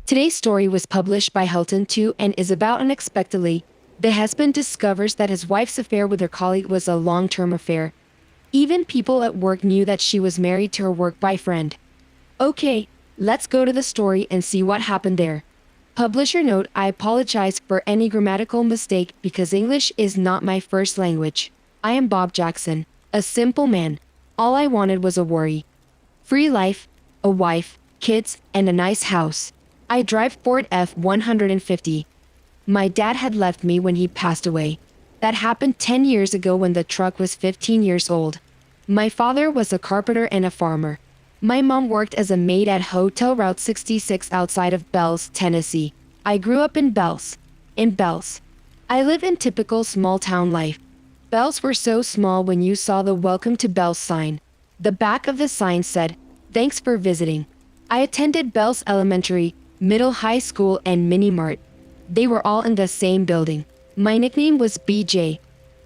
Today's story was published by Helton 2 and is about unexpectedly. The husband discovers that his wife's affair with her colleague was a long-term affair. Even people at work knew that she was married to her work boyfriend. Okay, let's go to the story and see what happened there. Publisher note: I apologize for any grammatical mistake because English is not my first language. I am Bob Jackson, a simple man. All I wanted was a worry-free life, a wife, kids, and a nice house. I drive Ford F-150. My dad had left me when he passed away. That happened 10 years ago when the truck was 15 years old. My father was a carpenter and a farmer. My mom worked as a maid at Hotel Route 66 outside of Bells, Tennessee. I grew up in Bells. I live in typical small-town life. Bells were so small when you saw the Welcome to Bells sign. The back of the sign said, "Thanks for visiting." I attended Bells Elementary, Middle High School, and Mini Mart. They were all in the same building. My nickname was BJ.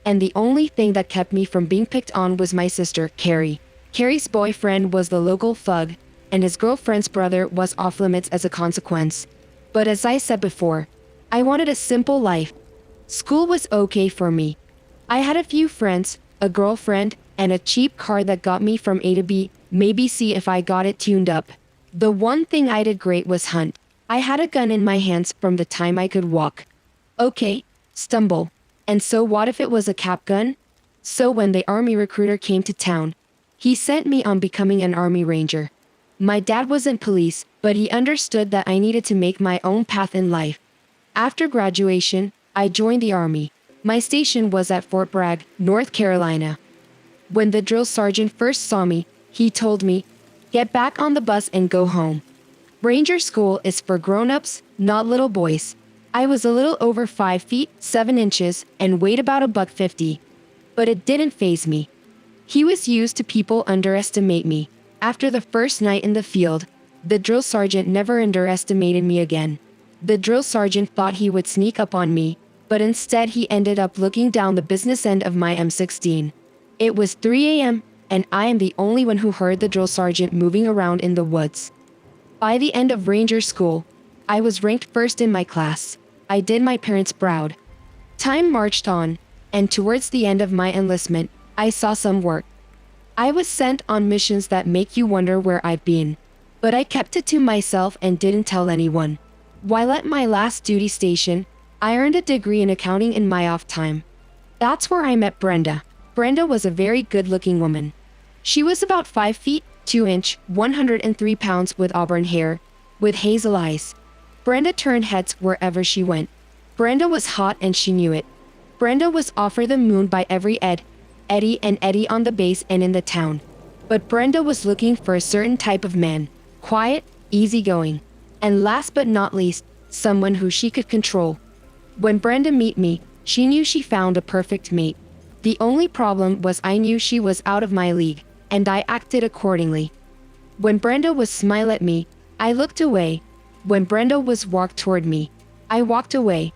And the only thing that kept me from being picked on was my sister, Carrie. Carrie's boyfriend was the local thug, and his girlfriend's brother was off limits as a consequence. But as I said before, I wanted a simple life. School was okay for me. I had a few friends, a girlfriend, and a cheap car that got me from A to B, maybe C if I got it tuned up. The one thing I did great was hunt. I had a gun in my hands from the time I could walk. Okay, stumble. And so what if it was a cap gun? So when the army recruiter came to town, he sent me on becoming an army ranger. My dad wasn't police, but he understood that I needed to make my own path in life. After graduation, I joined the army. My station was at Fort Bragg, North Carolina. When the drill sergeant first saw me, he told me, "Get back on the bus and go home. Ranger school is for grown-ups, not little boys." I was a little over 5 feet, 7 inches, and weighed about $150. But it didn't faze me. He was used to people underestimate me. After the first night in the field, the drill sergeant never underestimated me again. The drill sergeant thought he would sneak up on me, but instead he ended up looking down the business end of my M16. It was 3 a.m., and I am the only one who heard the drill sergeant moving around in the woods. By the end of Ranger School, I was ranked first in my class. I did my parents proud. Time marched on, and towards the end of my enlistment, I saw some work. I was sent on missions that make you wonder where I've been. But I kept it to myself and didn't tell anyone. While at my last duty station, I earned a degree in accounting in my off time. That's where I met Brenda. Brenda was a very good-looking woman. She was about 5 feet, 2 inch, 103 pounds with auburn hair, with hazel eyes. Brenda turned heads wherever she went. Brenda was hot and she knew it. Brenda was offered the moon by every Eddie and Eddie on the base and in the town. But Brenda was looking for a certain type of man. Quiet, easygoing. And last but not least, someone who she could control. When Brenda met me, she knew she found a perfect mate. The only problem was I knew she was out of my league, and I acted accordingly. When Brenda would smile at me, I looked away. When Brenda was walked toward me, I walked away.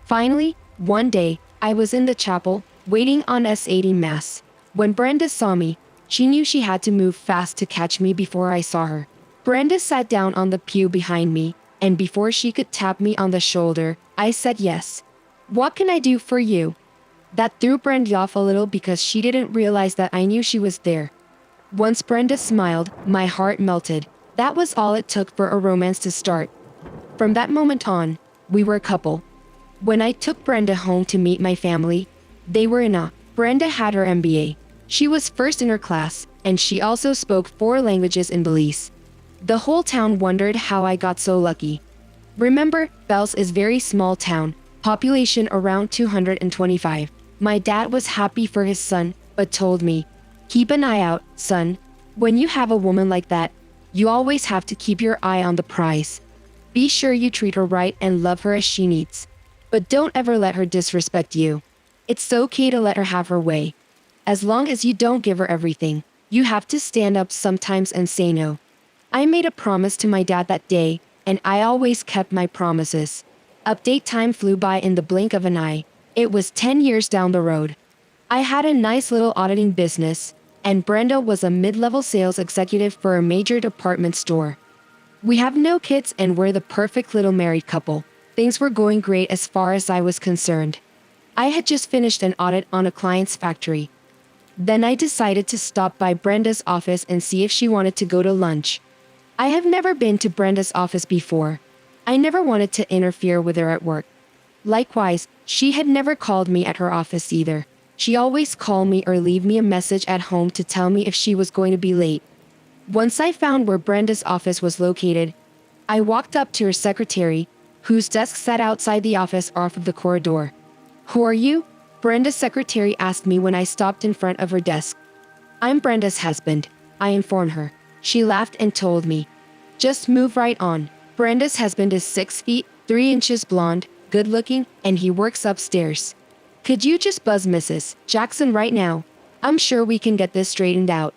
Finally, one day, I was in the chapel, waiting on S80 Mass. When Brenda saw me, she knew she had to move fast to catch me before I saw her. Brenda sat down on the pew behind me, and before she could tap me on the shoulder, I said yes. "What can I do for you?" That threw Brenda off a little because she didn't realize that I knew she was there. Once Brenda smiled, my heart melted. That was all it took for a romance to start. From that moment on, we were a couple. When I took Brenda home to meet my family, they were in awe. Brenda had her MBA. She was first in her class, and she also spoke 4 languages in Belize. The whole town wondered how I got so lucky. Remember, Bells is very small town, population around 225. My dad was happy for his son, but told me, "Keep an eye out, son. When you have a woman like that, you always have to keep your eye on the prize. Be sure you treat her right and love her as she needs. But don't ever let her disrespect you. It's okay to let her have her way. As long as you don't give her everything, you have to stand up sometimes and say no." I made a promise to my dad that day, and I always kept my promises. Update: time flew by in the blink of an eye. It was 10 years down the road. I had a nice little auditing business, and Brenda was a mid-level sales executive for a major department store. We have no kids and we're the perfect little married couple. Things were going great as far as I was concerned. I had just finished an audit on a client's factory. Then I decided to stop by Brenda's office and see if she wanted to go to lunch. I have never been to Brenda's office before. I never wanted to interfere with her at work. Likewise, she had never called me at her office either. She always called me or leave me a message at home to tell me if she was going to be late. Once I found where Brenda's office was located, I walked up to her secretary, whose desk sat outside the office off of the corridor. "Who are you?" Brenda's secretary asked me when I stopped in front of her desk. "I'm Brenda's husband," I informed her. She laughed and told me, "Just move right on. Brenda's husband is 6 feet, 3 inches blonde, good looking, and he works upstairs. Could you just buzz Mrs. Jackson right now? I'm sure we can get this straightened out."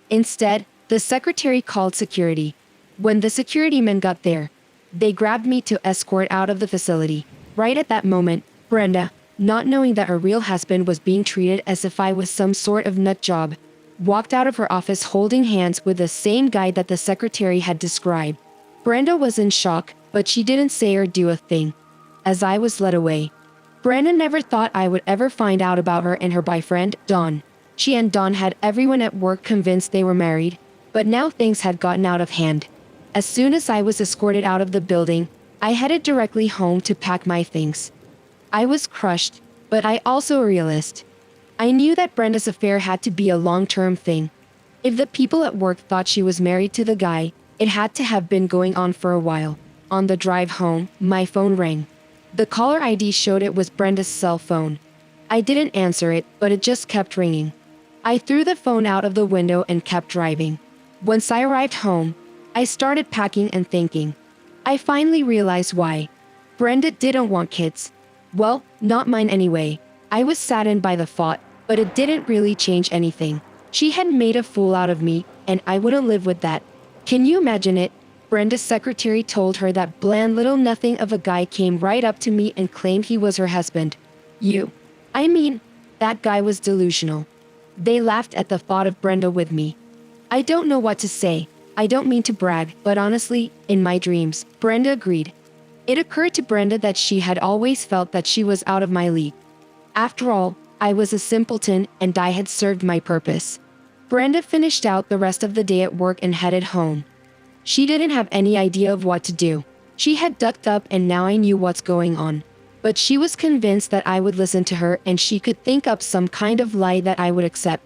Instead, the secretary called security. When the security men got there, they grabbed me to escort out of the facility. Right at that moment, Brenda, not knowing that her real husband was being treated as if I was some sort of nut job, walked out of her office holding hands with the same guy that the secretary had described. Brenda was in shock, but she didn't say or do a thing. As I was led away, Brenda never thought I would ever find out about her and her boyfriend, Don. She and Don had everyone at work convinced they were married, but now things had gotten out of hand. As soon as I was escorted out of the building, I headed directly home to pack my things. I was crushed, but I also a realist. I knew that Brenda's affair had to be a long-term thing. If the people at work thought she was married to the guy, it had to have been going on for a while. On the drive home, my phone rang. The caller ID showed it was Brenda's cell phone. I didn't answer it, but it just kept ringing. I threw the phone out of the window and kept driving. Once I arrived home, I started packing and thinking. I finally realized why. Brenda didn't want kids. Well, not mine anyway. I was saddened by the thought, but it didn't really change anything. She had made a fool out of me, and I wouldn't live with that. Can you imagine it? Brenda's secretary told her that bland little nothing of a guy came right up to me and claimed he was her husband. I mean, that guy was delusional. They laughed at the thought of Brenda with me. I don't know what to say. I don't mean to brag, but honestly, in my dreams, Brenda agreed. It occurred to Brenda that she had always felt that she was out of my league. After all, I was a simpleton and I had served my purpose. Brenda finished out the rest of the day at work and headed home. She didn't have any idea of what to do. She had ducked up and now I knew what's going on. But she was convinced that I would listen to her and she could think up some kind of lie that I would accept.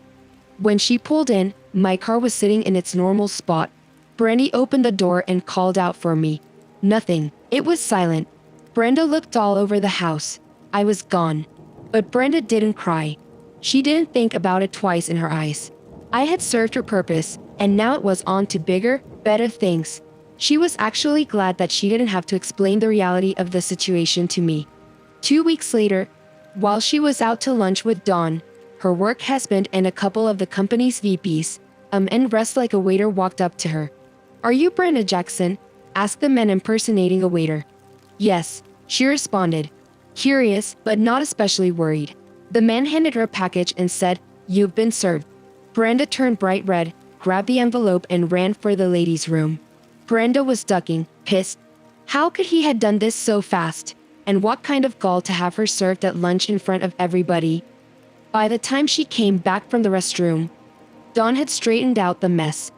When she pulled in, my car was sitting in its normal spot. Brenda opened the door and called out for me. Nothing. It was silent. Brenda looked all over the house. I was gone. But Brenda didn't cry. She didn't think about it twice in her eyes. I had served her purpose, and now it was on to bigger, better things. She was actually glad that she didn't have to explain the reality of the situation to me. 2 weeks later, while she was out to lunch with Don, her work husband and a couple of the company's VPs, and dressed like a waiter walked up to her. "Are you Brenda Jackson?" asked the man impersonating a waiter. "Yes," she responded, curious but not especially worried. The man handed her a package and said, "You've been served." Brenda turned bright red, grabbed the envelope and ran for the ladies' room. Brenda was ducking, pissed. How could he have done this so fast? And what kind of gall to have her served at lunch in front of everybody? By the time she came back from the restroom, Don had straightened out the mess.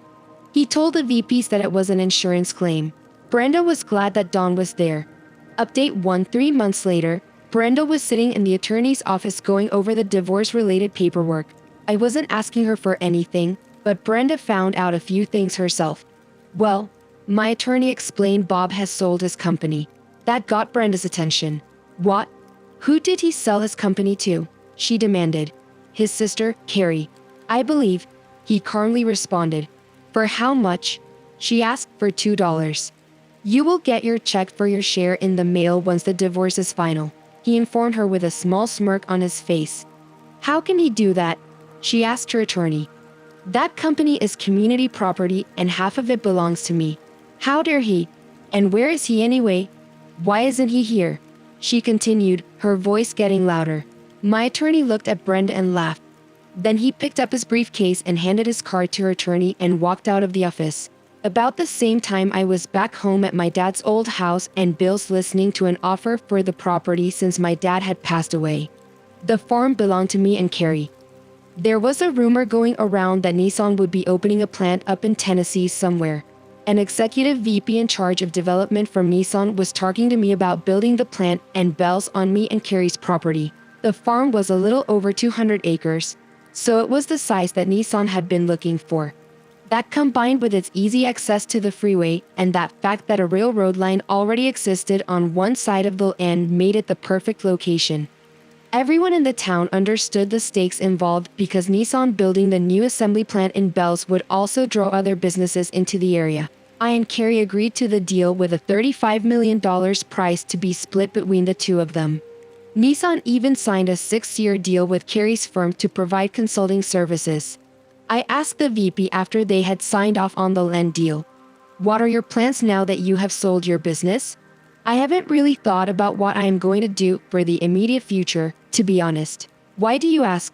He told the VPs that it was an insurance claim. Brenda was glad that Don was there. Update 1. 3 months later, Brenda was sitting in the attorney's office going over the divorce-related paperwork. I wasn't asking her for anything, but Brenda found out a few things herself. "Well," my attorney explained, "Bob has sold his company." That got Brenda's attention. "What? Who did he sell his company to?" she demanded. "His sister, Carrie, I believe," he calmly responded. "For how much?" she asked. "For $2. You will get your check for your share in the mail once the divorce is final," he informed her with a small smirk on his face. "How can he do that?" she asked her attorney. "That company is community property and half of it belongs to me. How dare he? And where is he anyway? Why isn't he here?" she continued, her voice getting louder. My attorney looked at Brenda and laughed. Then he picked up his briefcase and handed his card to her attorney and walked out of the office. About the same time, I was back home at my dad's old house and Bill's listening to an offer for the property since my dad had passed away. The farm belonged to me and Carrie. There was a rumor going around that Nissan would be opening a plant up in Tennessee somewhere. An executive VP in charge of development from Nissan was talking to me about building the plant and bells on me and Carrie's property. The farm was a little over 200 acres, so it was the size that Nissan had been looking for. That combined with its easy access to the freeway and that fact that a railroad line already existed on one side of the land made it the perfect location. Everyone in the town understood the stakes involved because Nissan building the new assembly plant in Bells would also draw other businesses into the area. I and Carrie agreed to the deal with a $35 million price to be split between the two of them. Nissan even signed a 6-year deal with Carrie's firm to provide consulting services. I asked the VP after they had signed off on the land deal, "What are your plans now that you have sold your business?" I haven't really thought about what I am going to do for the immediate future, to be honest. Why do you ask?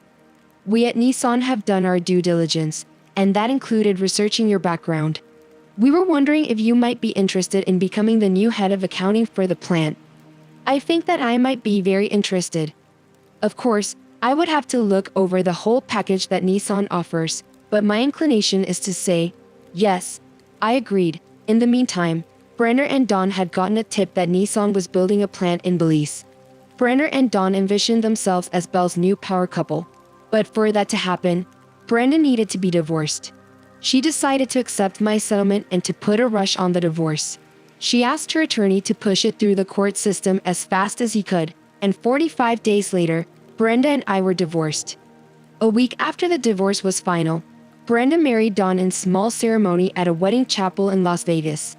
We at Nissan have done our due diligence, and that included researching your background. We were wondering if you might be interested in becoming the new head of accounting for the plant. I think that I might be very interested. Of course, I would have to look over the whole package that Nissan offers, but my inclination is to say, yes. I agreed. In the meantime, Brenner and Don had gotten a tip that Nissan was building a plant in Belize. Brenner and Don envisioned themselves as Belle's new power couple. But for that to happen, Brenda needed to be divorced. She decided to accept my settlement and to put a rush on the divorce. She asked her attorney to push it through the court system as fast as he could, and 45 days later, Brenda and I were divorced. A week after the divorce was final, Brenda married Don in small ceremony at a wedding chapel in Las Vegas.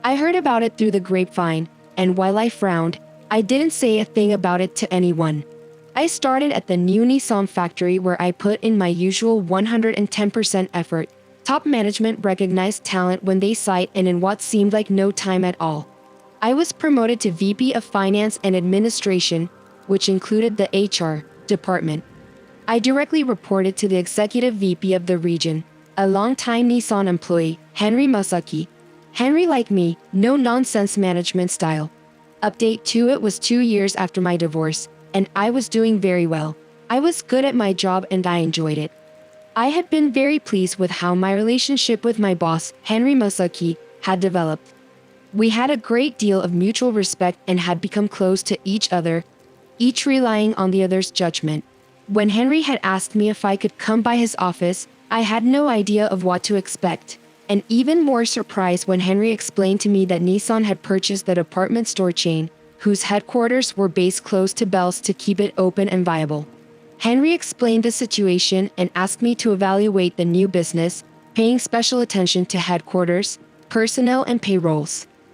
I heard about it through the grapevine, and while I frowned, I didn't say a thing about it to anyone. I started at the new Nissan factory where I put in my usual 110% effort. Top management recognized talent when they saw it, and in what seemed like no time at all. I was promoted to VP of Finance and Administration, which included the HR department. I directly reported to the executive VP of the region, a longtime Nissan employee, Henry Masaki. Henry, like me, no-nonsense management style. Update 2: it was 2 years after my divorce, and I was doing very well. I was good at my job and I enjoyed it. I had been very pleased with how my relationship with my boss, Henry Masaki, had developed. We had a great deal of mutual respect and had become close to each other, each relying on the other's judgment. When Henry had asked me if I could come by his office, I had no idea of what to expect, and even more surprised when Henry explained to me that Nissan had purchased the department store chain, whose headquarters were based close to Bells to keep it open and viable. Henry explained the situation and asked me to evaluate the new business, paying special attention to headquarters, personnel and payrolls.